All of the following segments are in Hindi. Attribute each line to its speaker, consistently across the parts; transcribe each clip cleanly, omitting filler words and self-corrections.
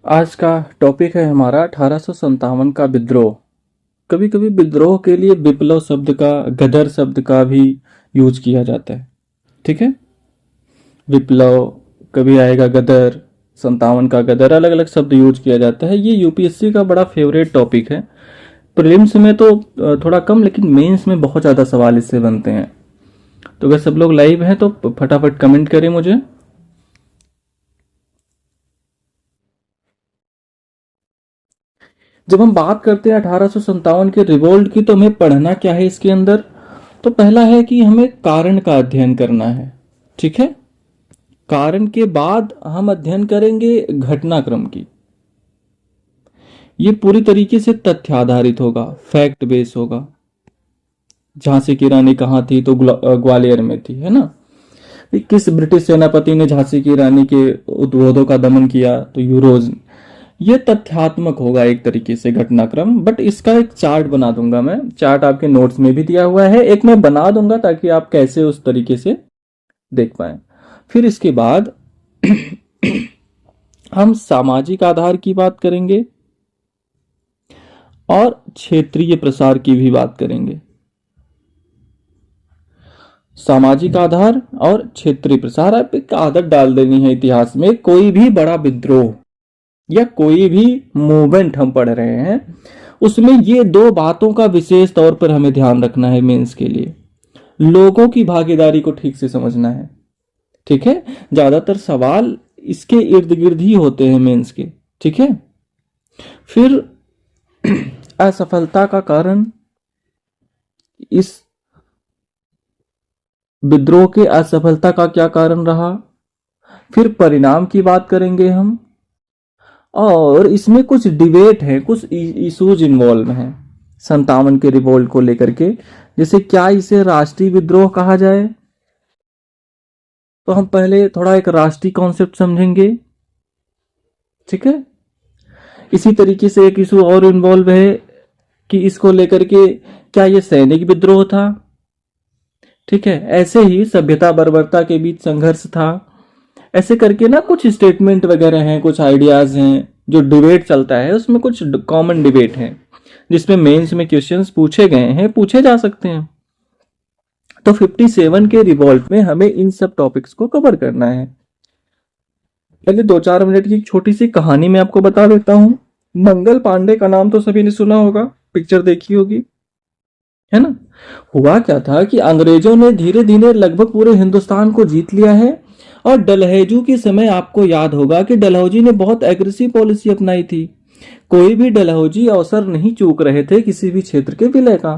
Speaker 1: आज का टॉपिक है हमारा 1857 का विद्रोह। कभी कभी विद्रोह के लिए विप्लव शब्द का, गदर शब्द का भी यूज किया जाता है। ठीक है, विप्लव कभी आएगा, गदर, 57 का गदर, अलग अलग शब्द यूज किया जाता है। ये यूपीएससी का बड़ा फेवरेट टॉपिक है। प्रीलिम्स में तो थोड़ा कम, लेकिन मेंस में बहुत ज़्यादा सवाल इससे बनते हैं। तो अगर सब लोग लाइव हैं तो फटाफट कमेंट करें मुझे। जब हम बात करते हैं 1857 के रिवोल्ट की, तो हमें पढ़ना क्या है इसके अंदर। तो पहला है कि हमें कारण का अध्ययन करना है। ठीक है, कारण के बाद हम अध्ययन करेंगे घटनाक्रम की। ये पूरी तरीके से तथ्य आधारित होगा, फैक्ट बेस होगा। झांसी की रानी कहाँ थी, तो ग्वालियर में थी, है ना। किस ब्रिटिश सेनापति ने झांसी की रानी के उपरोधों का दमन किया, तो यूरोज। ये तथ्यात्मक होगा एक तरीके से घटनाक्रम। बट इसका एक चार्ट बना दूंगा मैं, चार्ट आपके नोट्स में भी दिया हुआ है, एक मैं बना दूंगा ताकि आप कैसे उस तरीके से देख पाए। फिर इसके बाद हम सामाजिक आधार की बात करेंगे और क्षेत्रीय प्रसार की भी बात करेंगे। सामाजिक आधार और क्षेत्रीय प्रसार। आप एक आदत डाल देनी है इतिहास में, कोई भी बड़ा विद्रोह या कोई भी मूवमेंट हम पढ़ रहे हैं, उसमें ये दो बातों का विशेष तौर पर हमें ध्यान रखना है मेंस के लिए। लोगों की भागीदारी को ठीक से समझना है। ठीक है, ज्यादातर सवाल इसके इर्द गिर्द ही होते हैं मेंस के। ठीक है, फिर असफलता का कारण, इस विद्रोह के असफलता का क्या कारण रहा। फिर परिणाम की बात करेंगे हम, और इसमें कुछ डिबेट है, कुछ इश्यूज इन्वॉल्व हैं 57 के रिवोल्ट को लेकर के। जैसे क्या इसे राष्ट्रीय विद्रोह कहा जाए, तो हम पहले थोड़ा एक राष्ट्रीय कॉन्सेप्ट समझेंगे। ठीक है, इसी तरीके से एक इशू और इन्वॉल्व है कि इसको लेकर के क्या ये सैनिक विद्रोह था। ठीक है, ऐसे ही सभ्यता बर्बरता के बीच संघर्ष था। ऐसे करके ना कुछ स्टेटमेंट वगैरह हैं, कुछ आइडियाज हैं, जो डिबेट चलता है उसमें कुछ कॉमन डिबेट है, जिसमें मेंस में क्वेश्चंस पूछे गए हैं, पूछे जा सकते हैं। तो 57 के रिवॉल्ट में हमें इन सब टॉपिक्स को कवर करना है। पहले 2-4 मिनट की एक छोटी सी कहानी मैं आपको बता देता हूं। मंगल पांडे का नाम तो सभी ने सुना होगा, पिक्चर देखी होगी, है ना। हुआ क्या था कि अंग्रेजों ने धीरे धीरे लगभग पूरे हिंदुस्तान को जीत लिया है। और डलहौजी के समय आपको याद होगा कि डलहौजी ने बहुत एग्रेसिव पॉलिसी अपनाई थी। कोई भी डलहौजी अवसर नहीं चूक रहे थे किसी भी क्षेत्र के विलय का।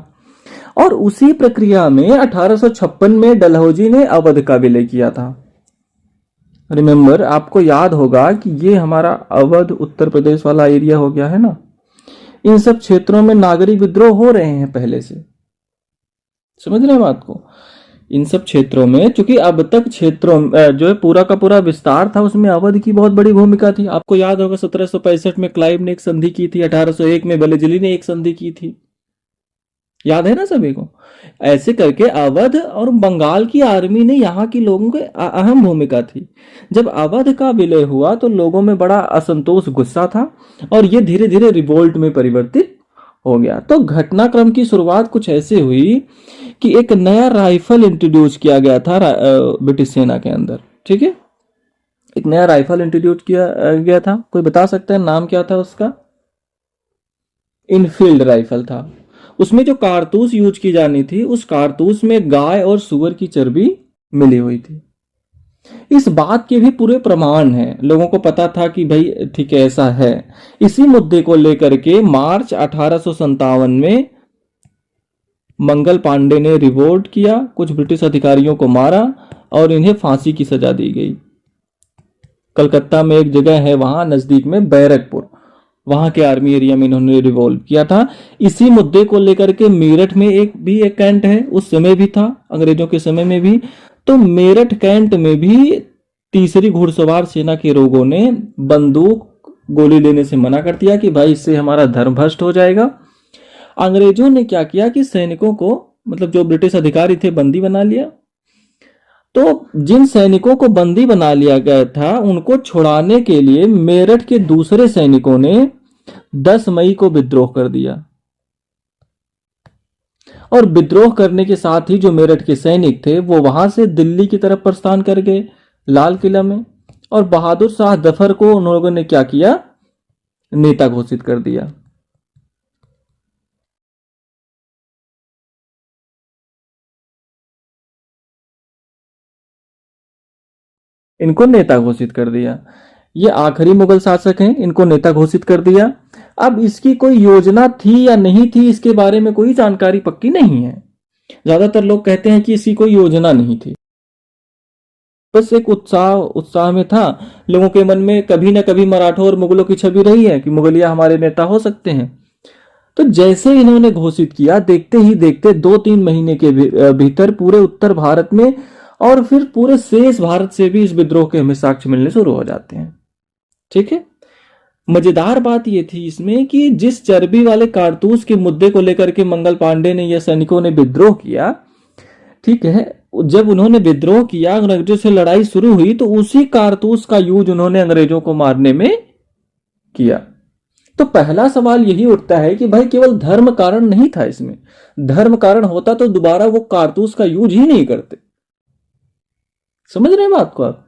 Speaker 1: और उसी प्रक्रिया में 1856 में डलहौजी ने अवध का विलय किया था। रिमेंबर, आपको याद होगा कि ये हमारा अवध उत्तर प्रदेश वाला एरिया हो गया है ना। इन सब क्षेत्रों में नागरिक विद्रोह हो रहे हैं पहले से, समझ रहे हैं बात को। इन सब क्षेत्रों में, चूंकि अब तक क्षेत्रों जो है पूरा का पूरा विस्तार था, उसमें अवध की बहुत बड़ी भूमिका थी। आपको याद होगा 1765 में क्लाइव ने एक संधि की थी, 1801 में वेलेस्ली ने एक संधि की थी, याद है ना सभी को। ऐसे करके अवध और बंगाल की आर्मी ने यहाँ की लोगों की अहम भूमिका थी। जब अवध का विलय हुआ तो लोगों में बड़ा असंतोष, गुस्सा था, और ये धीरे धीरे रिवोल्ट में परिवर्तित हो गया। तो घटनाक्रम की शुरुआत कुछ ऐसे हुई कि एक नया राइफल इंट्रोड्यूस किया गया था ब्रिटिश सेना के अंदर। ठीक है, एक नया राइफल इंट्रोड्यूस किया गया था। कोई बता सकता है नाम क्या था उसका? इनफील्ड राइफल था। उसमें जो कारतूस यूज की जानी थी, उस कारतूस में गाय और सुअर की चर्बी मिली हुई थी। इस बात के भी पूरे प्रमाण हैं, लोगों को पता था कि भाई ठीक है ऐसा है। इसी मुद्दे को लेकर के मार्च 1857 में मंगल पांडे ने रिवोल्ट किया, कुछ ब्रिटिश अधिकारियों को मारा और इन्हें फांसी की सजा दी गई। कलकत्ता में एक जगह है, वहां नजदीक में बैरकपुर, वहां के आर्मी एरिया में इन्होंने रिवोल्ट किया था। इसी मुद्दे को लेकर के मेरठ में एक कैंट है, उस समय भी था, अंग्रेजों के समय में भी। तो मेरठ कैंट में भी तीसरी घुड़सवार सेना के लोगों ने बंदूक गोली लेने से मना कर दिया कि भाई इससे हमारा धर्म भ्रष्ट हो जाएगा। अंग्रेजों ने क्या किया कि सैनिकों को, मतलब जो ब्रिटिश अधिकारी थे, बंदी बना लिया तो जिन सैनिकों को बंदी बना लिया गया था उनको छुड़ाने के लिए मेरठ के दूसरे सैनिकों ने 10 मई को विद्रोह कर दिया। और विद्रोह करने के साथ ही जो मेरठ के सैनिक थे वो वहां से दिल्ली की तरफ प्रस्थान कर गए, लाल किला में। और बहादुर शाह जफर को उन लोगों ने क्या किया, नेता घोषित कर दिया। इनको नेता घोषित कर दिया। ये आखिरी मुगल शासक हैं, इनको नेता घोषित कर दिया। अब इसकी कोई योजना थी या नहीं थी, इसके बारे में कोई जानकारी पक्की नहीं है। ज्यादातर लोग कहते हैं कि इसकी कोई योजना नहीं थी, बस एक उत्साह उत्साह में था लोगों के मन में। कभी ना कभी मराठों और मुगलों की छवि रही है कि मुगलिया हमारे नेता हो सकते हैं। तो जैसे इन्होंने घोषित किया, देखते ही देखते 2-3 महीने के भीतर पूरे उत्तर भारत में और फिर पूरे शेष भारत से भी इस विद्रोह के हमें साक्ष्य मिलने शुरू हो जाते हैं। ठीक है। मजेदार बात यह थी इसमें कि जिस चर्बी वाले कारतूस के मुद्दे को लेकर के मंगल पांडे ने या सैनिकों ने विद्रोह किया, ठीक है, जब उन्होंने विद्रोह किया, अंग्रेजों से लड़ाई शुरू हुई, तो उसी कारतूस का यूज उन्होंने अंग्रेजों को मारने में किया। तो पहला सवाल यही उठता है कि भाई केवल धर्म कारण नहीं था इसमें। धर्म कारण होता तो दोबारा वो कारतूस का यूज ही नहीं करते। समझ रहे हैं बात को आप?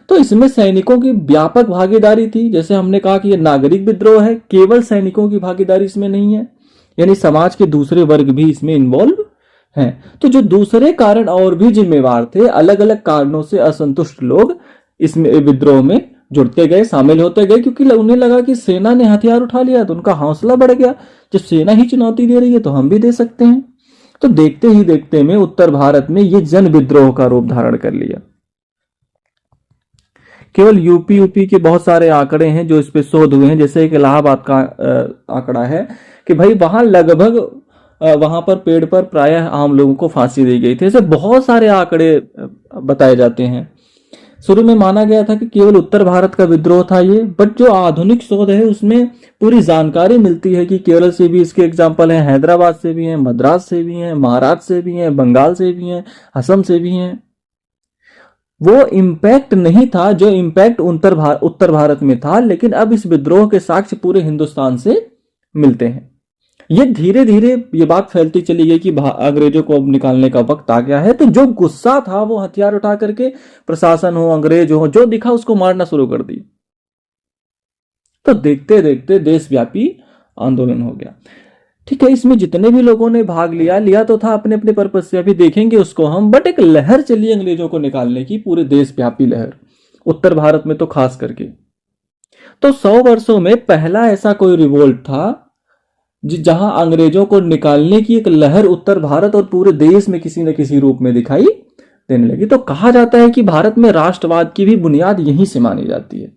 Speaker 1: तो इसमें सैनिकों की व्यापक भागीदारी थी। जैसे हमने कहा कि यह नागरिक विद्रोह है, केवल सैनिकों की भागीदारी इसमें नहीं है, यानी समाज के दूसरे वर्ग भी इसमें इन्वॉल्व हैं। तो जो दूसरे कारण और भी जिम्मेवार थे, अलग अलग कारणों से असंतुष्ट लोग इसमें विद्रोह में जुड़ते गए, शामिल होते गए, क्योंकि उन्हें लगा कि सेना ने हथियार उठा लिया तो उनका हौसला बढ़ गया। जब सेना ही चुनौती दे रही है तो हम भी दे सकते हैं। तो देखते ही देखते में उत्तर भारत में ये जन विद्रोह का रूप धारण कर लिया। केवल यूपी के बहुत सारे आंकड़े हैं जो इस पे शोध हुए हैं। जैसे एक इलाहाबाद का आंकड़ा है कि भाई वहां लगभग वहां पर पेड़ पर प्रायः आम लोगों को फांसी दी गई थी। ऐसे बहुत सारे आंकड़े बताए जाते हैं। शुरू में माना गया था कि केवल उत्तर भारत का विद्रोह था ये, बट जो आधुनिक शोध है उसमें पूरी जानकारी मिलती है कि केरल से भी इसके एग्जाम्पल हैं, हैदराबाद से भी हैं, मद्रास से भी हैं, महाराष्ट्र से भी हैं, बंगाल से भी हैं, असम से भी हैं। वो इम्पैक्ट नहीं था जो इम्पैक्ट उत्तर भारत में था, लेकिन अब इस विद्रोह के साक्ष्य पूरे हिंदुस्तान से मिलते हैं। ये धीरे धीरे ये बात फैलती चली गई कि अंग्रेजों को अब निकालने का वक्त आ गया है। तो जो गुस्सा था वो हथियार उठा करके प्रशासन हो, अंग्रेज हो, जो दिखा उसको मारना शुरू कर दिया। तो देखते देखते देशव्यापी आंदोलन हो गया। ठीक है, इसमें जितने भी लोगों ने भाग लिया तो था अपने अपने पर्पज से, अभी देखेंगे उसको हम। बट एक लहर चली अंग्रेजों को निकालने की, पूरे देशव्यापी लहर, उत्तर भारत में तो खास करके। तो 100 वर्षों में पहला ऐसा कोई रिवोल्ट था जहां अंग्रेजों को निकालने की एक लहर उत्तर भारत और पूरे देश में किसी न किसी रूप में दिखाई देने लगी। तो कहा जाता है कि भारत में राष्ट्रवाद की भी बुनियाद यहीं से मानी जाती है।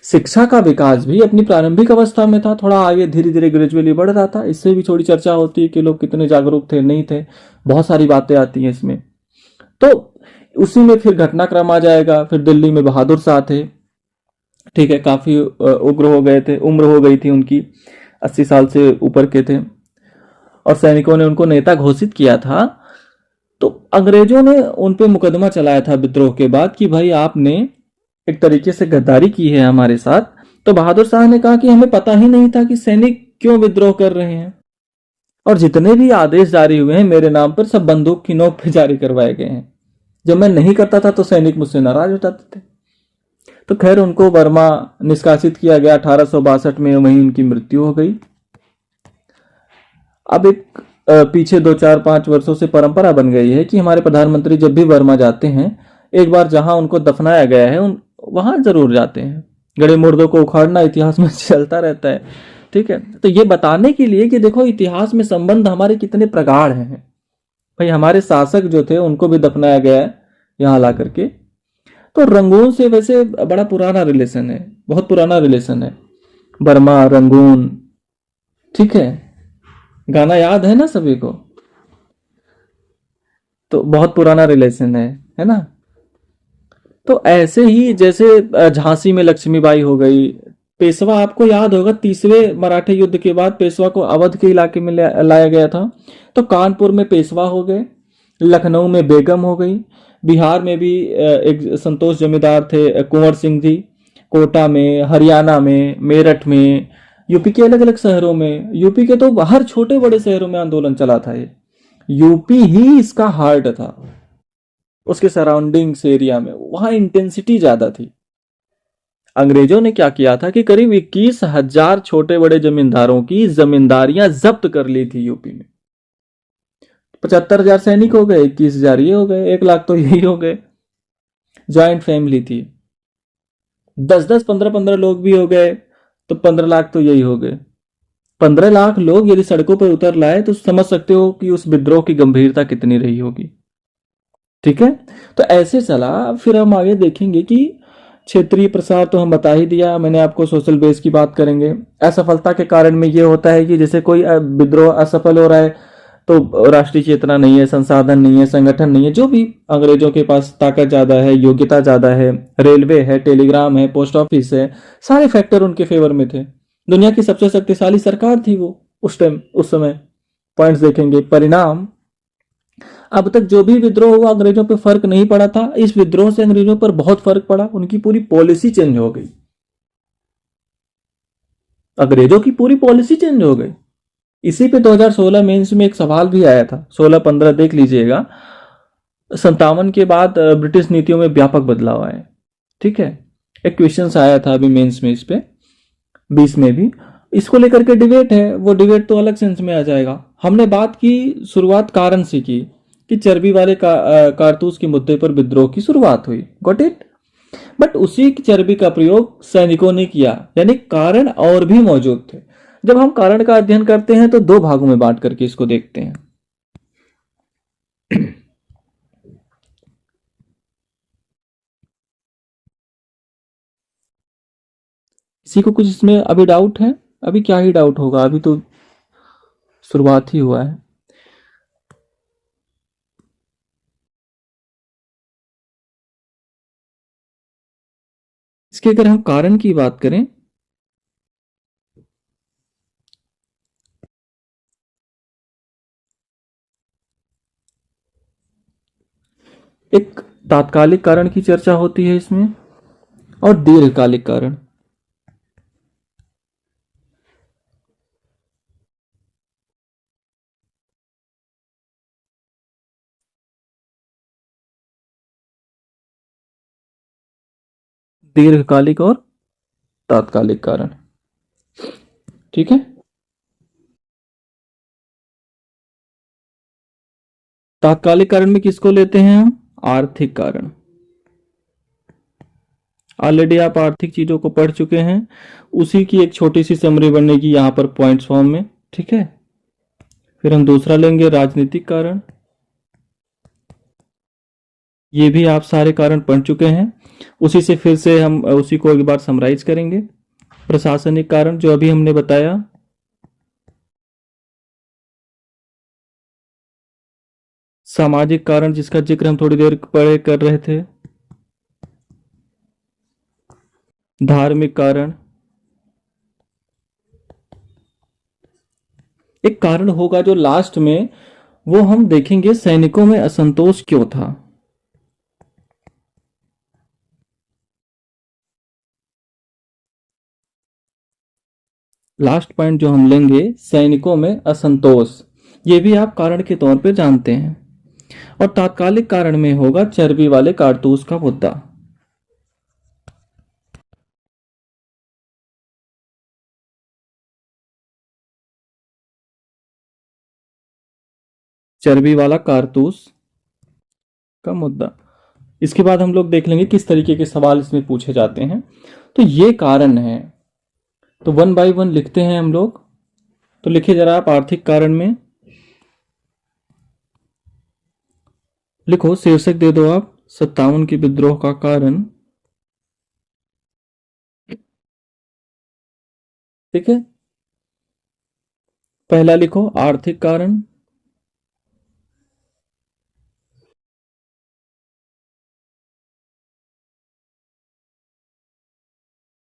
Speaker 1: शिक्षा का विकास भी अपनी प्रारंभिक अवस्था में था, थोड़ा आगे धीरे धीरे ग्रेजुअली बढ़ रहा था। इससे भी थोड़ी चर्चा होती है कि लोग कितने जागरूक थे, नहीं थे, बहुत सारी बातें आती हैं इसमें। तो उसी में फिर घटनाक्रम आ जाएगा। फिर दिल्ली में बहादुर शाह थे, ठीक है, काफी उग्र हो गए थे, उम्र हो गई थी उनकी, 80 साल से ऊपर के थे, और सैनिकों ने उनको नेता घोषित किया था। तो अंग्रेजों ने उन पे मुकदमा चलाया था विद्रोह के बाद कि भाई आपने एक तरीके से गद्दारी की है हमारे साथ। तो बहादुर शाह ने कहा कि हमें पता ही नहीं था कि सैनिक क्यों विद्रोह कर रहे हैं, और जितने भी आदेश जारी हुए हैं मेरे नाम पर सब बंदूक की नोक पे जारी करवाए गए हैं। जब मैं नहीं करता था तो सैनिक मुझसे नाराज हो जाते थे। तो खैर उनको बर्मा निष्कासित किया गया 1862 में, वहीं उनकी मृत्यु हो गई। अब एक पीछे 2-4-5 वर्षों से परंपरा बन गई है कि हमारे प्रधानमंत्री जब भी बर्मा जाते हैं, एक बार जहां उनको दफनाया गया है वहां जरूर जाते हैं। गड़े मुर्दों को उखाड़ना इतिहास में चलता रहता है। ठीक है, तो ये बताने के लिए कि देखो इतिहास में संबंध हमारे कितने प्रगाढ़ हैं। भाई हमारे शासक जो थे उनको भी दफनाया गया है यहां ला करके। तो रंगून से वैसे बड़ा पुराना रिलेशन है, बहुत पुराना रिलेशन है, बर्मा रंगून। ठीक है, गाना याद है ना सभी को? तो बहुत पुराना रिलेशन है ना? तो ऐसे ही जैसे झांसी में लक्ष्मीबाई हो गई, पेशवा आपको याद होगा 30वें मराठे युद्ध के बाद पेशवा को अवध के इलाके में लाया गया था। तो कानपुर में पेशवा हो गए, लखनऊ में बेगम हो गई, बिहार में भी एक संतोष जमींदार थे, कुंवर सिंह जी, कोटा में, हरियाणा में, मेरठ में, यूपी के अलग अलग शहरों में, यूपी के तो हर छोटे बड़े शहरों में आंदोलन चला था ये। यूपी ही इसका हार्ट था, उसके सराउंडिंग्स एरिया में वहां इंटेंसिटी ज्यादा थी। अंग्रेजों ने क्या किया था कि करीब 21,000 छोटे बड़े जमींदारों की जमींदारियां जब्त कर ली थी यूपी में। 75,000 सैनिक हो गए, 21,000 ये हो गए, 1 लाख तो यही हो गए। ज्वाइंट फैमिली थी, 10-10, 15-15 लोग भी हो गए तो 15 लाख तो यही हो गए। 15 लाख लोग यदि सड़कों पर उतर लाए तो समझ सकते हो कि उस विद्रोह की गंभीरता कितनी रही होगी। ठीक है, तो ऐसे चला। फिर हम आगे देखेंगे कि क्षेत्रीय प्रसार तो हम बता ही दिया मैंने आपको, सोशल बेस की बात करेंगे। असफलता के कारण में ये होता है कि जैसे कोई विद्रोह असफल हो रहा है तो राष्ट्रीय चेतना नहीं है, संसाधन नहीं है, संगठन नहीं है, जो भी अंग्रेजों के पास ताकत ज्यादा है, योग्यता ज्यादा है, रेलवे है, टेलीग्राम है, पोस्ट ऑफिस है, सारे फैक्टर उनके फेवर में थे। दुनिया की सबसे शक्तिशाली सरकार थी वो उस टाइम, उस समय। पॉइंट्स देखेंगे, परिणाम। अब तक जो भी विद्रोह हुआ अंग्रेजों पे फर्क नहीं पड़ा था, इस विद्रोह से अंग्रेजों पर बहुत फर्क पड़ा, उनकी पूरी पॉलिसी चेंज हो गई। अंग्रेजों की पूरी पॉलिसी चेंज हो गई। इसी पे 2016 मेंस में एक सवाल भी आया था, 16-15 देख लीजिएगा। 57 के बाद ब्रिटिश नीतियों में व्यापक बदलाव आए। ठीक है, एक क्वेश्चन आया था अभी मेंस में इस पे, 20 में भी। इसको लेकर के डिबेट है, वो डिबेट तो अलग सेंस में आ जाएगा। हमने बात की, शुरुआत कारण से की कि चर्बी वाले कारतूस के मुद्दे पर विद्रोह की शुरुआत हुई। Got it. बट उसी की चर्बी का प्रयोग सैनिकों ने किया, यानी कारण और भी मौजूद थे। जब हम कारण का अध्ययन करते हैं तो दो भागों में बांट करके इसको देखते हैं। किसी को कुछ इसमें अभी डाउट है? अभी क्या ही डाउट होगा, अभी तो शुरुआत ही हुआ है। इसके अगर हम कारण की बात करें, एक तात्कालिक कारण की चर्चा होती है इसमें, और दीर्घकालिक कारण। दीर्घकालिक और तात्कालिक कारण। ठीक है, तात्कालिक कारण में किसको लेते हैं हम? आर्थिक कारण। ऑलरेडी आप आर्थिक चीजों को पढ़ चुके हैं, उसी की एक छोटी सी समरी बनेगी यहाँ पर पॉइंट्स फॉर्म में। ठीक है, फिर हम दूसरा लेंगे राजनीतिक कारण। ये भी आप सारे कारण पढ़ चुके हैं, उसी से फिर से हम उसी को एक बार समराइज करेंगे। प्रशासनिक कारण जो अभी हमने बताया। सामाजिक कारण जिसका जिक्र हम थोड़ी देर पहले कर रहे थे। धार्मिक कारण। एक कारण होगा जो लास्ट में, वो हम देखेंगे सैनिकों में असंतोष क्यों था। लास्ट पॉइंट जो हम लेंगे, सैनिकों में असंतोष, ये भी आप कारण के तौर पे जानते हैं। और तात्कालिक कारण में होगा चर्बी वाले कारतूस का मुद्दा। चर्बी वाला कारतूस का मुद्दा। इसके बाद हम लोग देख लेंगे किस तरीके के सवाल इसमें पूछे जाते हैं। तो ये कारण है, तो वन बाय वन लिखते हैं हम लोग। तो लिखिए जरा आप आर्थिक कारण में, लिखो शीर्षक दे दो आप, 57 के विद्रोह का कारण। ठीक है, पहला लिखो आर्थिक कारण।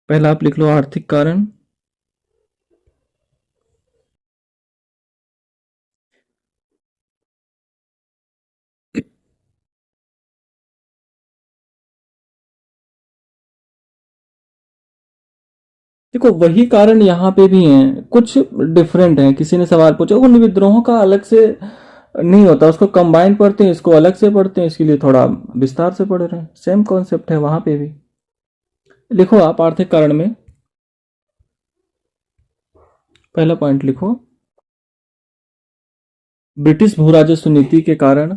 Speaker 1: पहला आप लिख लो आर्थिक कारण। देखो वही कारण यहाँ पे भी हैं, कुछ डिफरेंट हैं। किसी ने सवाल पूछा, उन विद्रोहों का अलग से नहीं होता, उसको कंबाइन पढ़ते हैं, इसको अलग से पढ़ते हैं, इसके लिए थोड़ा विस्तार से पढ़ रहे हैं। सेम कॉन्सेप्ट है वहां पे भी। लिखो आप आर्थिक कारण में पहला पॉइंट लिखो, ब्रिटिश भू राजस्व नीति के कारण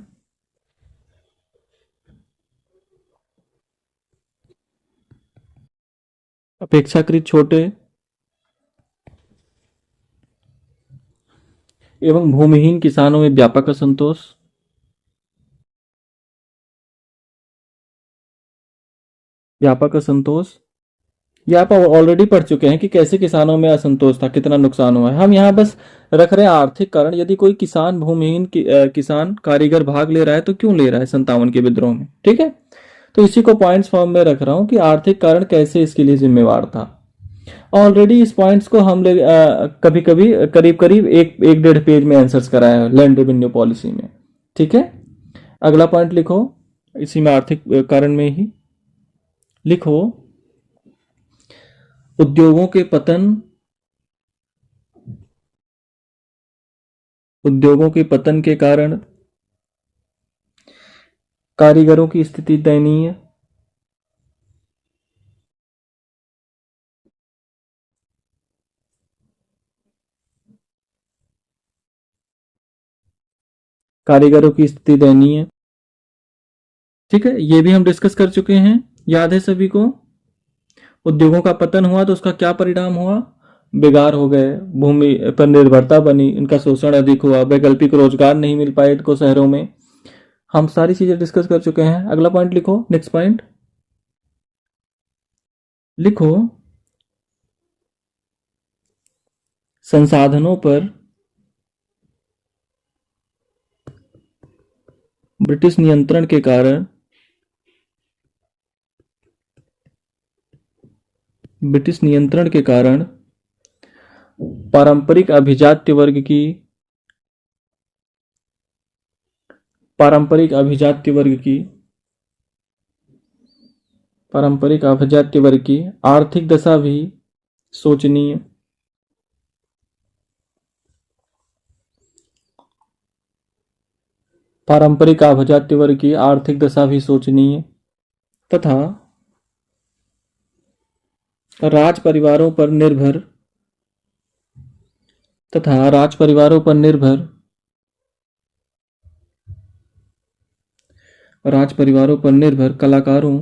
Speaker 1: अपेक्षाकृत छोटे एवं भूमिहीन किसानों में व्यापक असंतोष, व्यापक असंतोष। ये आप ऑलरेडी पढ़ चुके हैं कि कैसे किसानों में असंतोष था, कितना नुकसान हुआ है। हम यहाँ बस रख रहे हैं आर्थिक कारण। यदि कोई किसान भूमिहीन किसान कारीगर भाग ले रहा है तो क्यों ले रहा है 57 के विद्रोह में, ठीक है। तो इसी को पॉइंट्स फॉर्म में रख रहा हूं कि आर्थिक कारण कैसे इसके लिए जिम्मेवार था। ऑलरेडी इस पॉइंट्स को हम कभी कभी करीब करीब एक डेढ़ पेज में आंसर्स कराया है लैंड रेवेन्यू पॉलिसी में, ठीक है। अगला पॉइंट लिखो, इसी में आर्थिक कारण में ही लिखो, उद्योगों के पतन, उद्योगों के पतन के कारण कारीगरों की स्थिति दयनीय, कारीगरों की स्थिति दयनीय, ठीक है। ये भी हम डिस्कस कर चुके हैं, याद है सभी को। उद्योगों का पतन हुआ तो उसका क्या परिणाम हुआ, बेकार हो गए, भूमि पर निर्भरता बनी, इनका शोषण अधिक हुआ, वैकल्पिक रोजगार नहीं मिल पाए इनको शहरों में। हम सारी चीजें डिस्कस कर चुके हैं। अगला पॉइंट लिखो, नेक्स्ट पॉइंट लिखो, संसाधनों पर ब्रिटिश नियंत्रण के कारण, ब्रिटिश नियंत्रण के कारण पारंपरिक अभिजात्य वर्ग की, पारंपरिक अभिजात्य वर्ग की, पारंपरिक अभिजात्य वर्ग की आर्थिक दशा भी शोचनीय, पारंपरिक अभिजात्य वर्ग की आर्थिक दशा भी शोचनीय तथा राज परिवारों पर निर्भर, तथा राज परिवारों पर निर्भर, राज परिवारों पर निर्भर कलाकारों,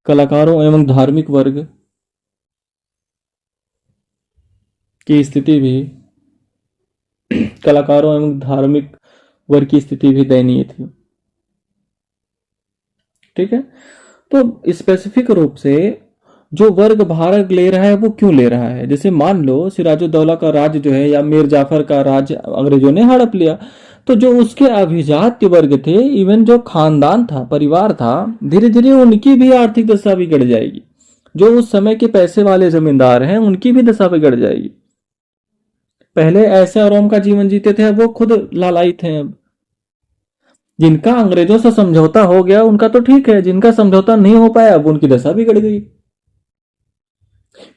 Speaker 1: कलाकारों एवं धार्मिक वर्ग की स्थिति भी, कलाकारों एवं धार्मिक वर्ग की स्थिति भी दयनीय थी, ठीक है। तो स्पेसिफिक रूप से जो वर्ग भाग ले रहा है वो क्यों ले रहा है, जैसे मान लो सिराजुद्दौला का राज्य जो है या मीर जाफर का राज्य अंग्रेजों ने हड़प लिया, तो जो उसके अभिजात्य वर्ग थे, इवन जो खानदान था, परिवार था, धीरे धीरे उनकी भी आर्थिक दशा बिगड़ जाएगी। जो उस समय के पैसे वाले जमींदार हैं उनकी भी दशा बिगड़ जाएगी। पहले ऐसे आराम का जीवन जीते थे, अब वो खुद लालायित हैं। अब जिनका अंग्रेजों से समझौता हो गया उनका तो ठीक है, जिनका समझौता नहीं हो पाया अब उनकी दशा बिगड़ गई।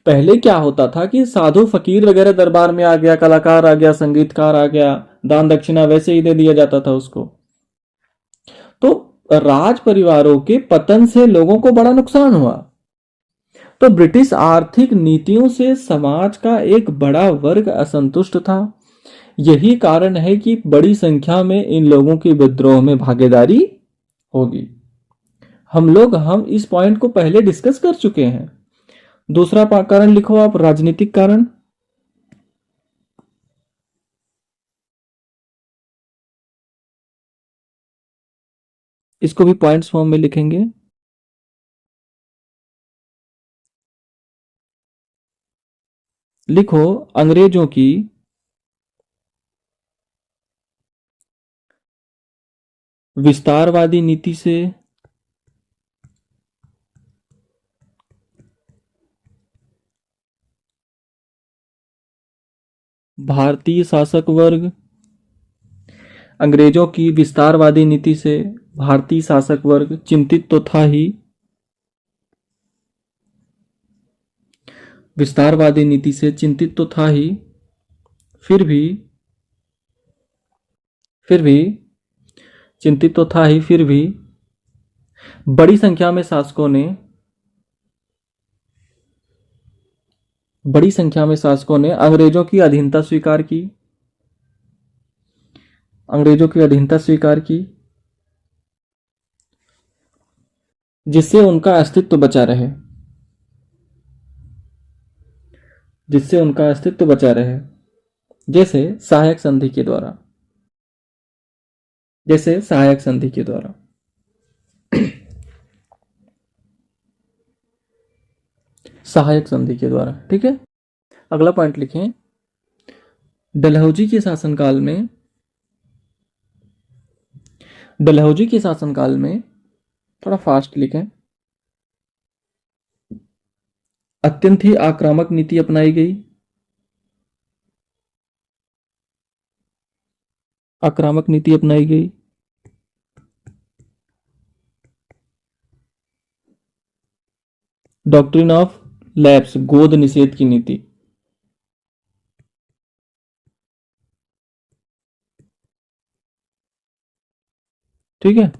Speaker 1: पहले क्या होता था कि साधु फकीर वगैरह दरबार में आ गया, कलाकार आ गया, संगीतकार आ गया, दान दक्षिणा वैसे ही दे दिया जाता था उसको। तो राज परिवारों के पतन से लोगों को बड़ा नुकसान हुआ। तो ब्रिटिश आर्थिक नीतियों से समाज का एक बड़ा वर्ग असंतुष्ट था। यही कारण है कि बड़ी संख्या में इन लोगों की विद्रोह में भागीदारी होगी। हम इस पॉइंट को पहले डिस्कस कर चुके हैं। दूसरा कारण लिखो आप, राजनीतिक कारण। इसको भी पॉइंट्स फॉर्म में लिखेंगे। लिखो, अंग्रेजों की विस्तारवादी नीति से भारतीय शासक वर्ग, अंग्रेजों की विस्तारवादी नीति से भारतीय शासक वर्ग चिंतित तो था ही, विस्तारवादी नीति से चिंतित तो था ही, फिर भी चिंतित तो था ही, फिर भी बड़ी संख्या में शासकों ने अंग्रेजों की अधीनता स्वीकार की, जिससे उनका अस्तित्व बचा रहे, जैसे सहायक संधि के द्वारा। सहायक संधि के द्वारा, ठीक है। अगला पॉइंट लिखें, डलहौजी के शासनकाल में थोड़ा फास्ट लिखें, अत्यंत ही आक्रामक नीति अपनाई गई। डॉक्ट्रिन ऑफ लैप्स, गोद निषेध की नीति। ठीक है,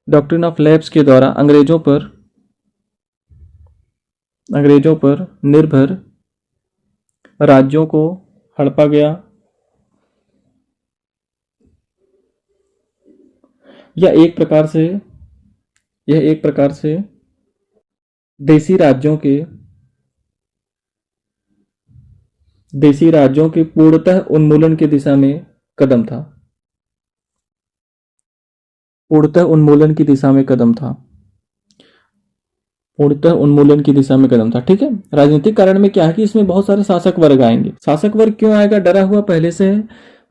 Speaker 1: डॉक्ट्रिन ऑफ लैप्स के द्वारा अंग्रेजों पर निर्भर राज्यों को हड़पा गया। यह एक प्रकार से देसी राज्यों के पूर्णतः उन्मूलन की दिशा में कदम था। ठीक है। राजनीतिक कारण में क्या है कि इसमें बहुत सारे शासक वर्ग आएंगे। शासक वर्ग क्यों आएगा? डरा हुआ पहले से है,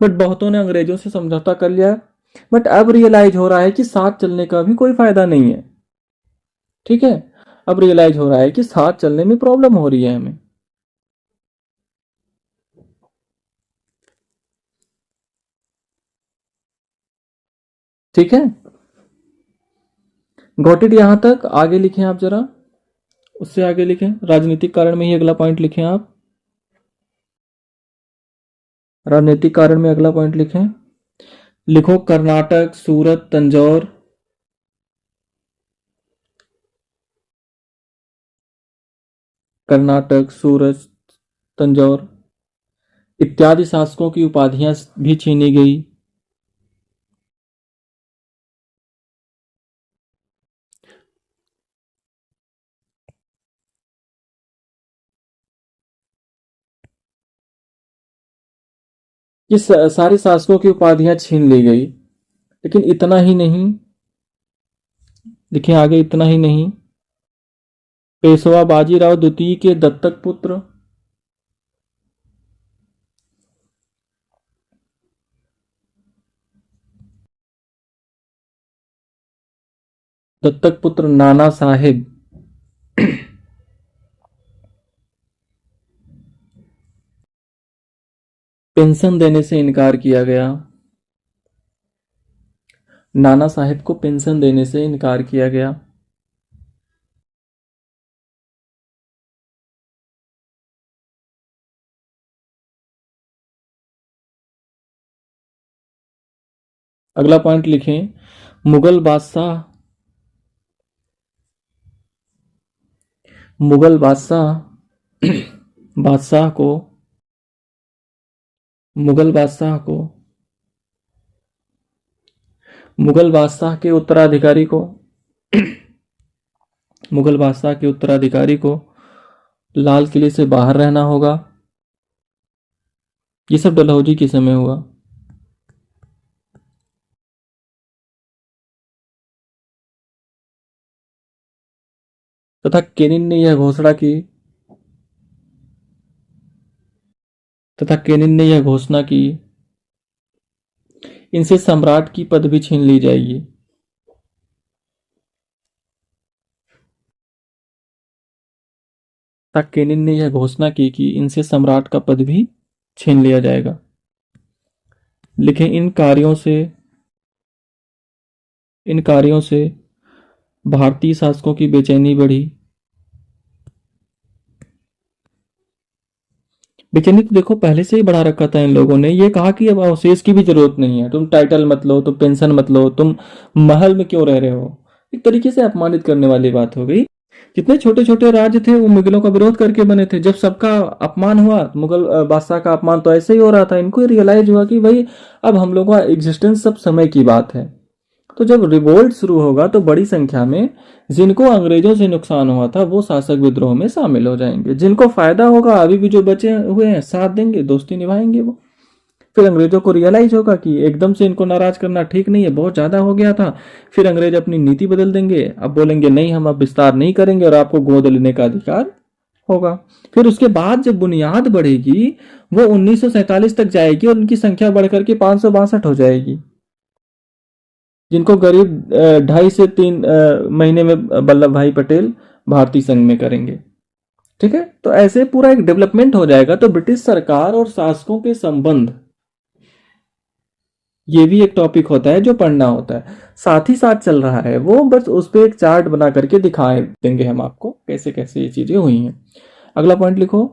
Speaker 1: बट बहुतों ने अंग्रेजों से समझौता कर लिया, बट अब रियलाइज हो रहा है कि साथ चलने का भी कोई फायदा नहीं है। ठीक है, अब रियलाइज हो रहा है कि साथ चलने में प्रॉब्लम हो रही है हमें। ठीक है, गॉट इट? यहां तक आगे लिखें आप, जरा उससे आगे लिखें, राजनीतिक कारण में ही अगला पॉइंट लिखें आप। राजनीतिक कारण में अगला पॉइंट लिखें, लिखो कर्नाटक, सूरत, तंजौर, इत्यादि शासकों की उपाधियां भी छीनी गई। ये सारे शासकों की उपाधियां छीन ली गई, लेकिन इतना ही नहीं, देखिए आगे, इतना ही नहीं, पेशवा बाजीराव द्वितीय के दत्तक पुत्र नाना साहेब पेंशन देने से इनकार किया गया। नाना साहेब को पेंशन देने से इनकार किया गया। अगला पॉइंट लिखें, मुगल बादशाह मुगल बादशाह के उत्तराधिकारी को लाल किले से बाहर रहना होगा। ये सब डलहौजी के समय हुआ। तथा केनिन ने यह घोषणा की, इनसे सम्राट की पदवी छीन ली जाएगी। केनिन ने यह घोषणा की कि इनसे सम्राट का पद भी छीन लिया जाएगा। लिखें, इन कार्यों से भारतीय शासकों की बेचैनी बढ़ी। बेचैनी तो देखो पहले से ही बढ़ा रखा था इन लोगों ने, ये कहा कि अब अवशेष की भी जरूरत नहीं है, तुम टाइटल मत लो, तुम पेंशन मत लो, तुम महल में क्यों रह रहे हो। एक तरीके से अपमानित करने वाली बात हो गई। जितने छोटे छोटे राज्य थे वो मुगलों का विरोध करके बने थे। जब सबका अपमान हुआ, मुगल बादशाह का अपमान तो ऐसे ही हो रहा था, इनको रियलाइज हुआ कि भाई अब हम लोगों का एग्जिस्टेंस सब समय की बात है। तो जब रिवोल्ट शुरू होगा तो बड़ी संख्या में जिनको अंग्रेजों से नुकसान हुआ था वो शासक विद्रोह में शामिल हो जाएंगे। जिनको फायदा होगा अभी भी जो बचे हुए हैं साथ देंगे, दोस्ती निभाएंगे वो। फिर अंग्रेजों को रियलाइज होगा कि एकदम से इनको नाराज करना ठीक नहीं है, बहुत ज्यादा हो गया था। फिर अंग्रेज अपनी नीति बदल देंगे, अब बोलेंगे नहीं हम अब विस्तार नहीं करेंगे और आपको गोद लेने का अधिकार होगा। फिर उसके बाद जब बुनियाद बढ़ेगी वो 1947 तक जाएगी और उनकी संख्या बढ़कर के 562 हो जाएगी। जिनको करीब 2.5 से 3 महीने में वल्लभ भाई पटेल भारतीय संघ में करेंगे। ठीक है, तो ऐसे पूरा एक डेवलपमेंट हो जाएगा। तो ब्रिटिश सरकार और शासकों के संबंध, ये भी एक टॉपिक होता है जो पढ़ना होता है। साथ ही साथ चल रहा है वो, बस उस पर एक चार्ट बना करके दिखा देंगे हम आपको कैसे कैसे ये चीजें हुई हैं। अगला पॉइंट लिखो,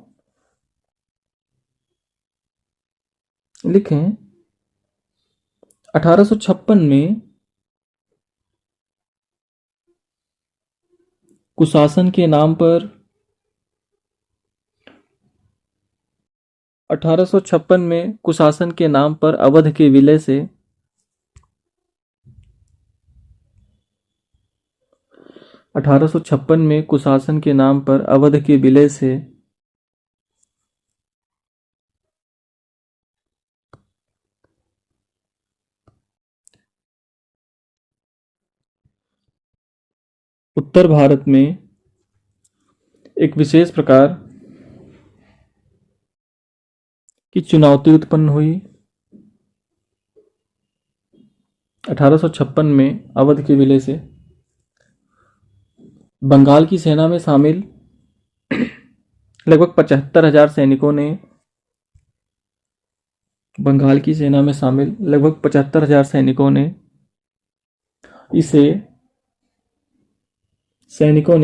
Speaker 1: लिखें 1856 में कुशासन के नाम पर 1856 में कुशासन के नाम पर अवध के विलय से 1856 में कुशासन के नाम पर अवध के विलय से उत्तर भारत में एक विशेष प्रकार की चुनौती उत्पन्न हुई। 1856 में अवध के विलय से बंगाल की सेना में शामिल लगभग 75,000 सैनिकों ने, बंगाल की सेना में शामिल लगभग 75,000 सैनिकों ने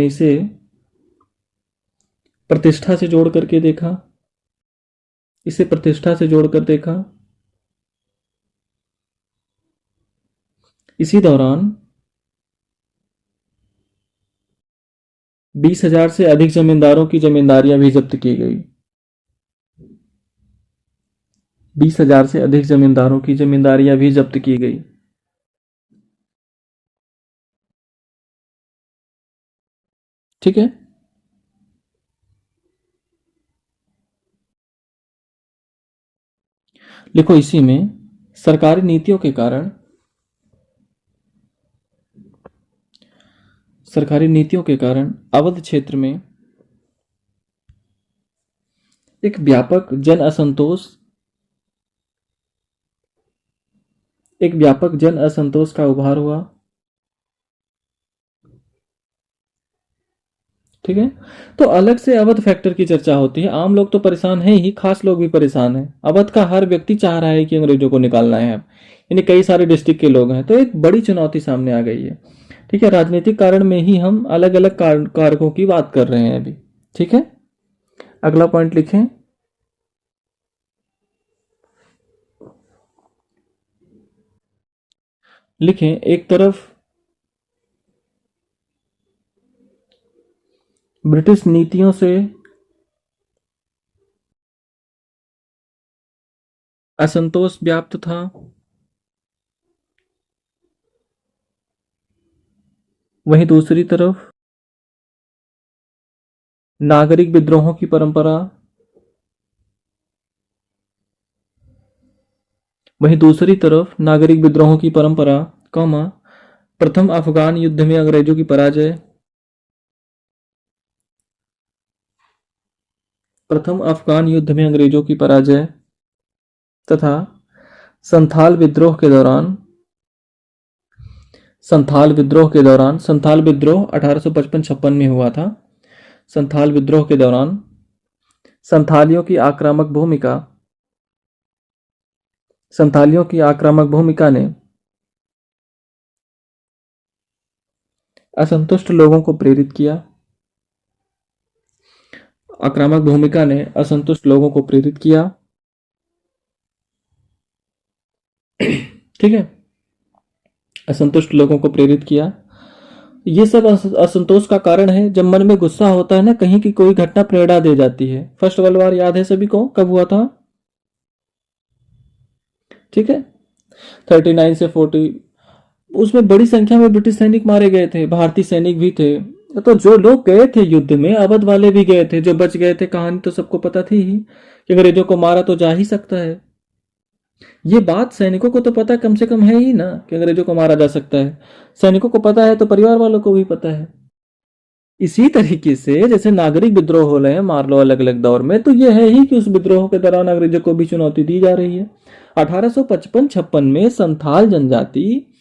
Speaker 1: इसे प्रतिष्ठा से जोड़ करके देखा, इसे प्रतिष्ठा से जोड़कर देखा। इसी दौरान 20,000 से अधिक जमींदारों की जमींदारियां भी जब्त की गई। 20,000 से अधिक जमींदारों की जमींदारियां भी जब्त की गई। ठीक है, लिखो इसी में सरकारी नीतियों के कारण, सरकारी नीतियों के कारण अवध क्षेत्र में एक व्यापक जन असंतोष, एक व्यापक जन असंतोष का उभार हुआ। ठीक है, तो अलग से अवध फैक्टर की चर्चा होती है। आम लोग तो परेशान हैं ही, खास लोग भी परेशान हैं। अवध का हर व्यक्ति चाह रहा है कि अंग्रेजों को निकालना है अब, यानी कई सारे डिस्ट्रिक्ट के लोग हैं, तो एक बड़ी चुनौती सामने आ गई है। ठीक है, राजनीतिक कारण में ही हम अलग अलग कारकों की बात कर रहे हैं अभी। ठीक है, अगला पॉइंट लिखें, लिखें एक तरफ ब्रिटिश नीतियों से असंतोष व्याप्त था, वहीं दूसरी तरफ नागरिक विद्रोहों की परंपरा, वहीं दूसरी तरफ नागरिक विद्रोहों की परंपरा, कौमा प्रथम अफगान युद्ध में अंग्रेजों की पराजय, प्रथम अफगान युद्ध में अंग्रेजों की पराजय तथा संथाल विद्रोह के दौरान, संथाल विद्रोह 1855-56 में हुआ था। संथाल विद्रोह के दौरान संथालियों की आक्रामक भूमिका ने असंतुष्ट लोगों को प्रेरित किया। आक्रामक भूमिका ने असंतुष्ट लोगों को प्रेरित किया। ठीक है, असंतुष्ट लोगों को प्रेरित किया। ये सब असंतोष का कारण है। जब मन में गुस्सा होता है ना, कहीं की कोई घटना प्रेरणा दे जाती है। फर्स्ट वर्ल्ड वॉर याद है सभी को, कब हुआ था? ठीक है, 39 से 40। उसमें बड़ी संख्या में ब्रिटिश सैनिक मारे गए थे, भारतीय सैनिक भी थे। तो जो लोग गए थे युद्ध में, अवध वाले भी गए थे, जो बच गए थे, कहानी तो सबको पता थी ही कि अंग्रेजों को मारा तो जा ही सकता है। ये बात सैनिकों को तो पता कम से कम है ही ना कि अंग्रेजों को मारा जा सकता है। सैनिकों को पता है तो परिवार वालों को भी पता है। इसी तरीके से जैसे नागरिक विद्रोह हो रहे हैं, मान लो अलग अलग दौर में, तो यह है ही कि उस विद्रोह के दौरान अंग्रेजों को भी चुनौती दी जा रही है। 1855-56 में संथाल जनजाति,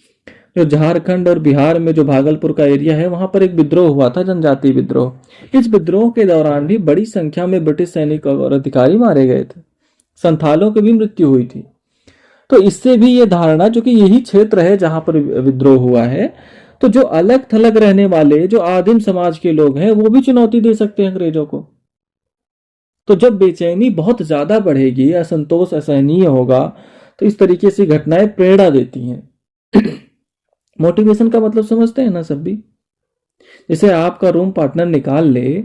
Speaker 1: जो झारखंड और बिहार में जो भागलपुर का एरिया है, वहां पर एक विद्रोह हुआ था, जनजातीय विद्रोह। इस विद्रोह के दौरान भी बड़ी संख्या में ब्रिटिश सैनिक और अधिकारी मारे गए थे। संथालों की भी मृत्यु हुई थी। तो इससे भी ये धारणा, जो कि यही क्षेत्र है जहां पर विद्रोह हुआ है, तो जो अलग थलग रहने वाले, जो आदिम समाज के लोग हैं, वो भी चुनौती दे सकते हैं अंग्रेजों को। तो जब बेचैनी बहुत ज्यादा बढ़ेगी, असंतोष असहनीय होगा, तो इस तरीके से घटनाएं प्रेरणा देती हैं। मोटिवेशन का मतलब समझते हैं ना सब भी? जैसे आपका रूम पार्टनर निकाल ले,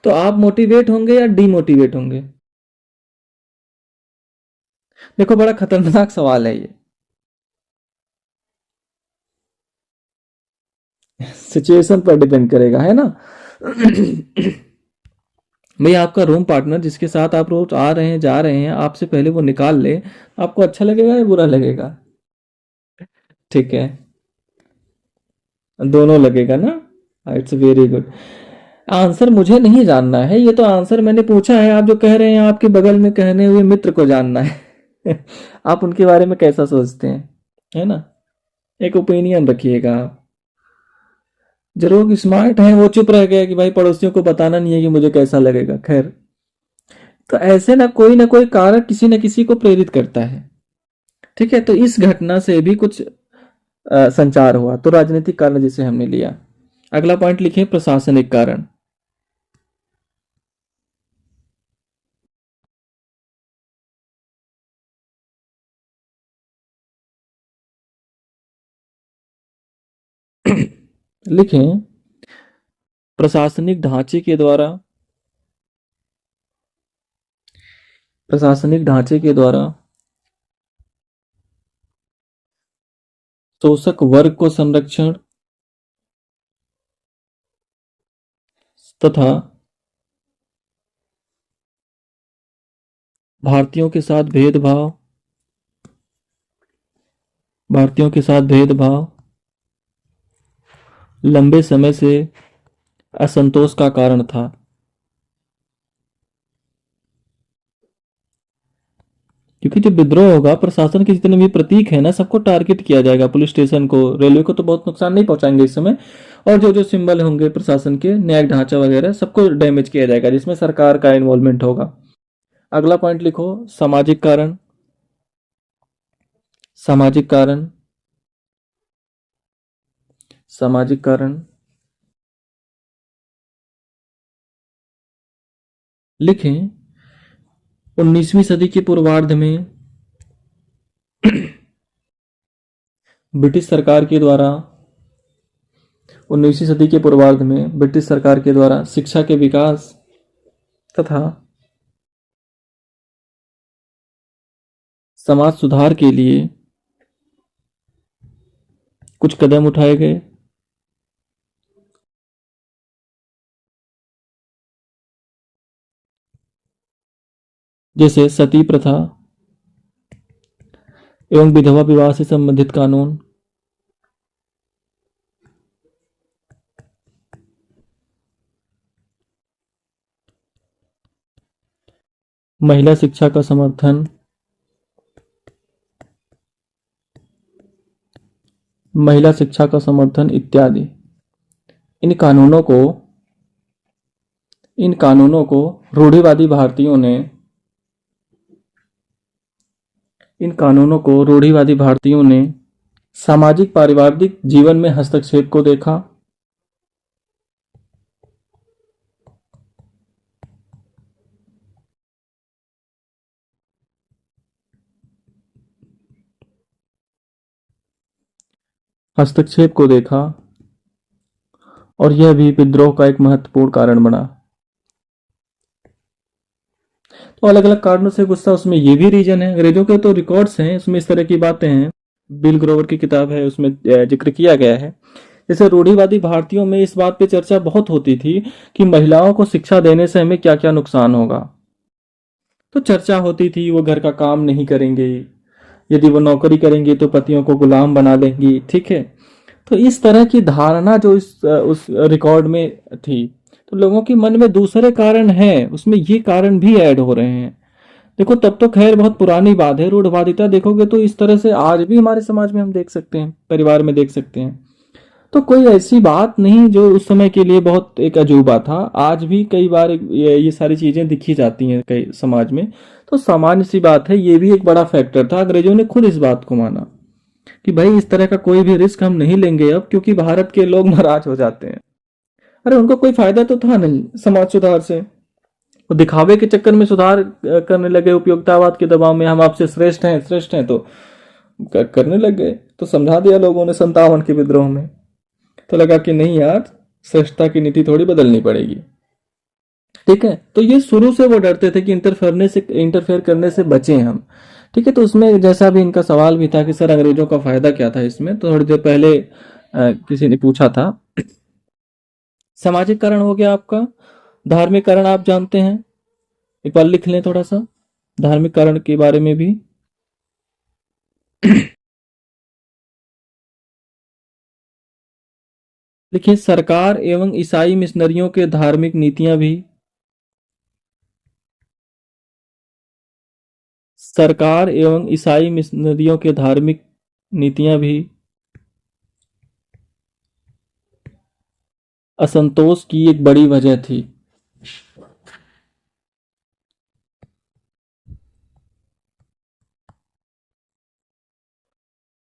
Speaker 1: तो आप मोटिवेट होंगे या डीमोटिवेट होंगे? देखो, बड़ा खतरनाक सवाल है ये। सिचुएशन पर डिपेंड करेगा, है ना? भाई, आपका रूम पार्टनर जिसके साथ आप रोज आ रहे हैं जा रहे हैं, आपसे पहले वो निकाल ले, आपको अच्छा लगेगा या बुरा लगेगा? ठीक है, दोनों लगेगा ना। It's very good. आंसर मुझे नहीं जानना है, ये तो आंसर मैंने पूछा है। आप जो कह रहे हैं, आपके बगल में कहने हुए मित्र को जानना है। आप उनके बारे में कैसा सोचते हैं, है ना? एक ओपिनियन रखिएगा आप। जो लोग स्मार्ट हैं वो चुप रह गए कि भाई पड़ोसियों को बताना नहीं है कि मुझे कैसा लगेगा। खैर, तो ऐसे ना कोई कारक किसी न किसी को प्रेरित करता है। ठीक है, तो इस घटना से भी कुछ संचार हुआ, तो राजनीतिक कारण जिसे हमने लिया। अगला पॉइंट लिखे, प्रशासनिक कारण। लिखें, प्रशासनिक ढांचे के द्वारा, प्रशासनिक ढांचे के द्वारा शोषक वर्ग को संरक्षण तथा भारतीयों के साथ भेदभाव, भारतीयों के साथ भेदभाव लंबे समय से असंतोष का कारण था। क्योंकि जब विद्रोह होगा, प्रशासन के जितने भी प्रतीक है ना, सबको टारगेट किया जाएगा। पुलिस स्टेशन को, रेलवे को तो बहुत नुकसान नहीं पहुंचाएंगे इस समय, और जो जो सिंबल होंगे प्रशासन के, न्यायिक ढांचा वगैरह, सबको डैमेज किया जाएगा, जिसमें सरकार का इन्वॉल्वमेंट होगा। अगला पॉइंट लिखो, सामाजिक कारण। सामाजिक कारण, सामाजिक कारण लिखें, 19वीं सदी के पूर्वार्ध में ब्रिटिश सरकार के द्वारा, 19वीं सदी के पूर्वार्ध में ब्रिटिश सरकार के द्वारा शिक्षा के विकास तथा समाज सुधार के लिए कुछ कदम उठाए गए। जैसे सती प्रथा एवं विधवा विवाह से संबंधित कानून, महिला शिक्षा का समर्थन, महिला शिक्षा का समर्थन इत्यादि। इन कानूनों को इन कानूनों को रूढ़िवादी भारतीयों ने इन कानूनों को रूढ़िवादी भारतीयों ने सामाजिक पारिवारिक जीवन में हस्तक्षेप को देखा। हस्तक्षेप को देखा और यह भी विद्रोह का एक महत्वपूर्ण कारण बना। तो अलग अलग कारणों से गुस्सा, उसमें ये भी रीजन है। अंग्रेजों के तो रिकॉर्ड्स हैं, उसमें इस तरह की बातें हैं। बिल ग्रोवर की किताब है, उसमें जिक्र किया गया है। जैसे रूढ़िवादी भारतीयों में इस बात पे चर्चा बहुत होती थी कि महिलाओं को शिक्षा देने से हमें क्या क्या नुकसान होगा। तो चर्चा होती थी वो घर का काम नहीं करेंगे, यदि वो नौकरी करेंगे तो पतियों को गुलाम बना लेंगी, ठीक है। तो इस तरह की धारणा जो उस रिकॉर्ड में थी, तो लोगों के मन में दूसरे कारण हैं, उसमें ये कारण भी ऐड हो रहे हैं। देखो तब तो खैर बहुत पुरानी बात है, रूढ़वादिता देखोगे तो इस तरह से आज भी हमारे समाज में हम देख सकते हैं, परिवार में देख सकते हैं। तो कोई ऐसी बात नहीं जो उस समय के लिए बहुत एक अजूबा था। आज भी कई बार ये सारी चीजें दिखी जाती हैं कई समाज में। तो सामान्य सी बात है, ये भी एक बड़ा फैक्टर था। अंग्रेजों ने खुद इस बात को माना कि भाई इस तरह का कोई भी रिस्क हम नहीं लेंगे अब, क्योंकि भारत के लोग नाराज हो जाते हैं। अरे उनको कोई फायदा तो था नहीं समाज सुधार से, वो दिखावे के चक्कर में सुधार करने लगे, उपयोगितावाद के दबाव में हम आपसे श्रेष्ठ हैं तो करने लग गए। तो समझा दिया लोगों ने 57 के विद्रोह में। तो लगा कि नहीं यार, श्रेष्ठता की नीति थोड़ी बदलनी पड़ेगी, ठीक है। तो ये शुरू से वो डरते थे कि इंटरफेयर करने से बचें हम, ठीक है। तो उसमें जैसा भी इनका सवाल भी था कि सर अंग्रेजों का फायदा क्या था इसमें, तो थोड़ी देर पहले किसी ने पूछा था। सामाजिक कारण हो गया आपका, धार्मिक कारण आप जानते हैं, एक बार लिख लें थोड़ा सा धार्मिक कारण के बारे में भी। देखिए, सरकार एवं ईसाई मिशनरियों के धार्मिक नीतियां भी, सरकार एवं ईसाई मिशनरियों के धार्मिक नीतियां भी असंतोष की एक बड़ी वजह थी।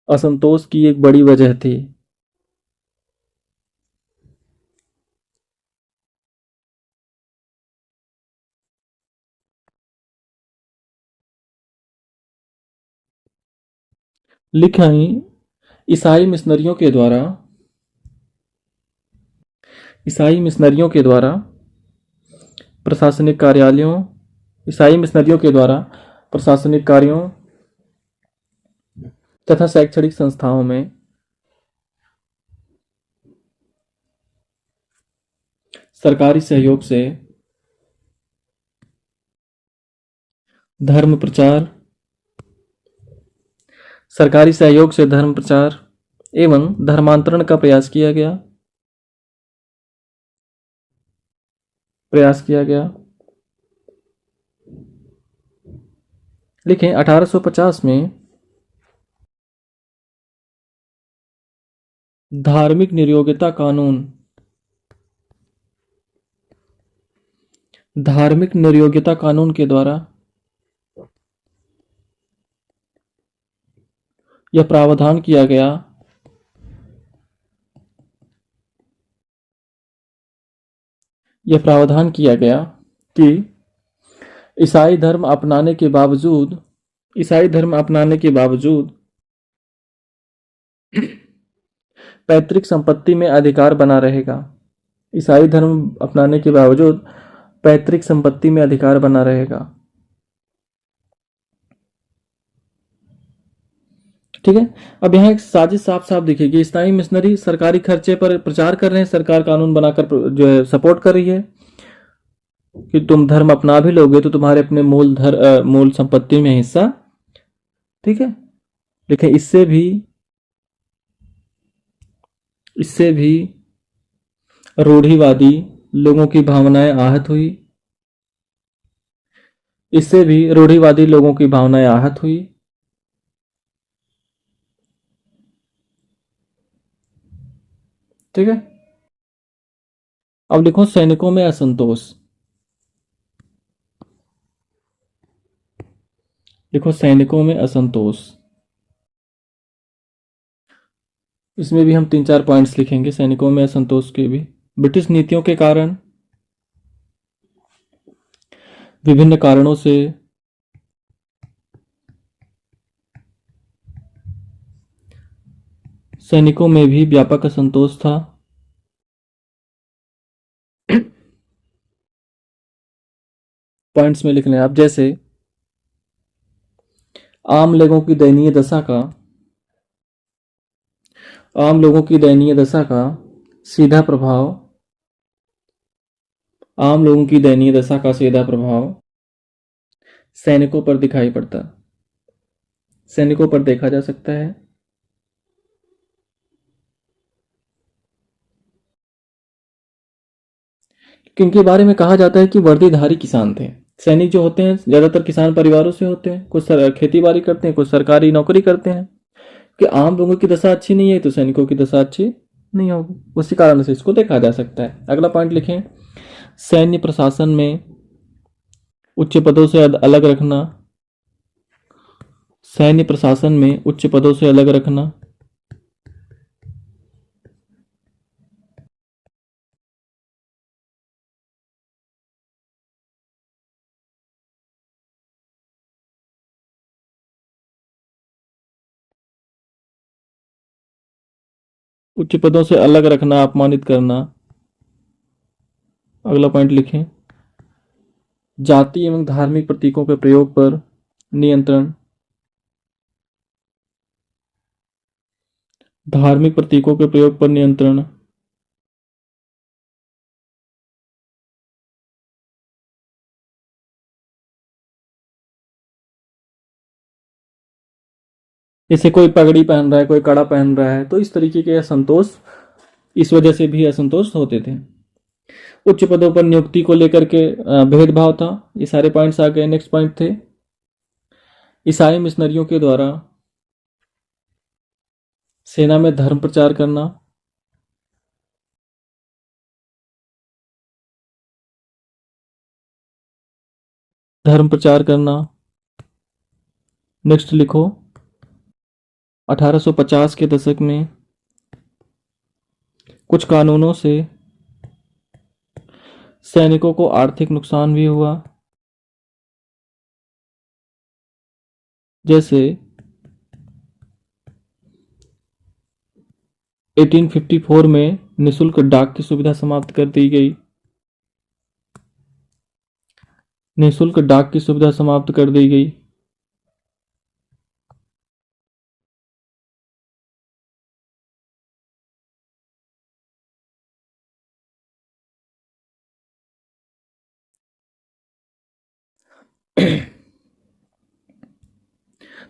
Speaker 1: असंतोष की एक बड़ी वजह थी। लिखा ही, ईसाई मिशनरियों के द्वारा ईसाई मिशनरियों के द्वारा प्रशासनिक कार्यालयों ईसाई मिशनरियों के द्वारा प्रशासनिक कार्यों तथा शैक्षणिक संस्थाओं में सरकारी सहयोग से धर्म प्रचार सरकारी सहयोग से धर्म प्रचार एवं धर्मांतरण का प्रयास किया गया। लिखें 1850 में धार्मिक नियोग्यता कानून धार्मिक नियोग्यता कानून के द्वारा यह प्रावधान किया गया कि ईसाई धर्म अपनाने के बावजूद पैतृक संपत्ति में अधिकार बना रहेगा। ईसाई धर्म अपनाने के बावजूद पैतृक संपत्ति में अधिकार बना रहेगा, ठीक है। अब यहाँ एक साजिश साफ साफ दिखेगी। ईसाई मिशनरी सरकारी खर्चे पर प्रचार कर रहे हैं, सरकार कानून बनाकर जो है सपोर्ट कर रही है कि तुम धर्म अपना भी लोगे तो तुम्हारे अपने मूल संपत्ति में हिस्सा, ठीक है। लेकिन इससे भी रूढ़िवादी लोगों की भावनाएं आहत हुई ठीक है। अब लिखो सैनिकों में असंतोष। इसमें भी हम 3-4 पॉइंट्स लिखेंगे सैनिकों में असंतोष के भी। ब्रिटिश नीतियों के कारण, विभिन्न कारणों से सैनिकों में भी व्यापक असंतोष था। पॉइंट्स में लिख लें आप, जैसे आम लोगों की दयनीय दशा का सीधा प्रभाव सैनिकों पर दिखाई पड़ता, सैनिकों पर देखा जा सकता है। इनके बारे में कहा जाता है कि वर्दीधारी किसान थे। सैनिक जो होते हैं ज्यादातर किसान परिवारों से होते हैं, कुछ खेती बाड़ी करते हैं, कुछ सरकारी नौकरी करते हैं। कि आम लोगों की दशा अच्छी नहीं है तो सैनिकों की दशा अच्छी नहीं होगी, उसी कारण से इसको देखा जा सकता है। अगला पॉइंट लिखें, सैन्य प्रशासन में उच्च पदों से अलग रखना, सैन्य प्रशासन में उच्च पदों से अलग रखना। उच्च पदों से अलग रखना, अपमानित करना। अगला पॉइंट लिखें, जाति एवं धार्मिक प्रतीकों के प्रयोग पर नियंत्रण, धार्मिक प्रतीकों के प्रयोग पर नियंत्रण। जैसे कोई पगड़ी पहन रहा है, कोई कड़ा पहन रहा है, तो इस तरीके के असंतोष, इस वजह से भी असंतोष होते थे। उच्च पदों पर नियुक्ति को लेकर के भेदभाव था। ये सारे पॉइंट्स आ गए। नेक्स्ट पॉइंट थे, ईसाई मिशनरियों के द्वारा सेना में धर्म प्रचार करना, धर्म प्रचार करना। नेक्स्ट लिखो, 1850 के दशक में कुछ कानूनों से सैनिकों को आर्थिक नुकसान भी हुआ, जैसे 1854 में निःशुल्क डाक की सुविधा समाप्त कर दी गई, निःशुल्क डाक की सुविधा समाप्त कर दी गई।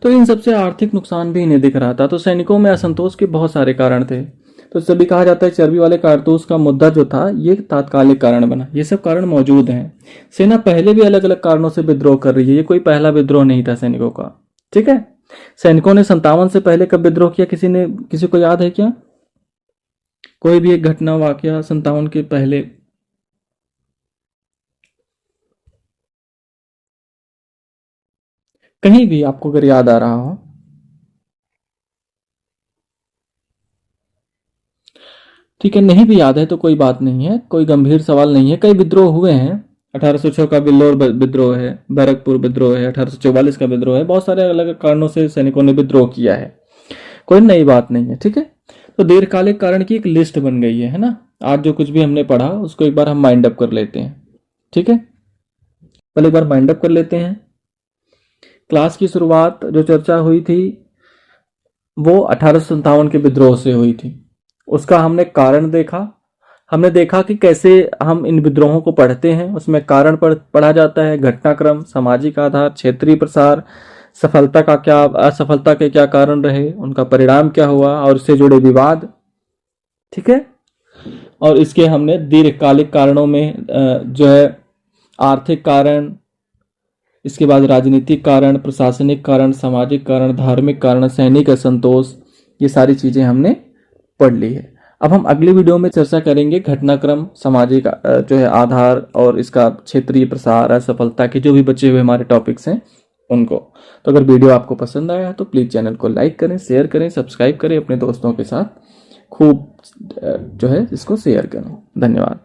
Speaker 1: तो इन सबसे आर्थिक नुकसान भी इन्हें दिख रहा था। तो सैनिकों में असंतोष के बहुत सारे कारण थे। तो सभी कहा जाता है चर्बी वाले कारतूस का मुद्दा जो था ये तात्कालिक कारण बना। ये सब कारण मौजूद हैं। सेना पहले भी अलग अलग कारणों से विद्रोह कर रही है, ये कोई पहला विद्रोह नहीं था सैनिकों का। ठीक है, सैनिकों ने 57 से पहले कब विद्रोह किया, किसी को याद है क्या? कोई भी एक घटना वाकया 57 के पहले? कहीं भी आपको अगर याद आ रहा हो। ठीक है, नहीं भी याद है तो कोई बात नहीं है, कोई गंभीर सवाल नहीं है। कई विद्रोह हुए हैं। 1806 का बिल्लौर विद्रोह है, बैरकपुर विद्रोह है, 1844 का विद्रोह है। बहुत सारे अलग अलग कारणों से सैनिकों ने विद्रोह किया है, कोई नई बात नहीं है। ठीक है, तो दीर्घकालिक कारण की एक लिस्ट बन गई है ना। आज जो कुछ भी हमने पढ़ा उसको एक बार हम माइंड अप कर लेते हैं। ठीक है, पहले एक बार माइंड अप कर लेते हैं। क्लास की शुरुआत जो चर्चा हुई थी वो 1857 के विद्रोह से हुई थी। उसका हमने कारण देखा। हमने देखा कि कैसे हम इन विद्रोहों को पढ़ते हैं। उसमें कारण पढ़ा जाता है, घटनाक्रम, सामाजिक आधार, क्षेत्रीय प्रसार, सफलता का क्या, असफलता के क्या कारण रहे, उनका परिणाम क्या हुआ और इससे जुड़े विवाद। ठीक है, और इसके हमने दीर्घकालिक कारणों में जो है आर्थिक कारण, इसके बाद राजनीतिक कारण, प्रशासनिक कारण, सामाजिक कारण, धार्मिक कारण, सैनिक असंतोष, ये सारी चीजें हमने पढ़ ली है। अब हम अगले वीडियो में चर्चा करेंगे घटनाक्रम, सामाजिक जो है आधार और इसका क्षेत्रीय प्रसार, असफलता के जो भी बचे हुए हमारे टॉपिक्स हैं उनको। तो अगर वीडियो आपको पसंद आया तो प्लीज़ चैनल को लाइक करें, शेयर करें, सब्सक्राइब करें, अपने दोस्तों के साथ खूब जो है इसको शेयर करें। धन्यवाद।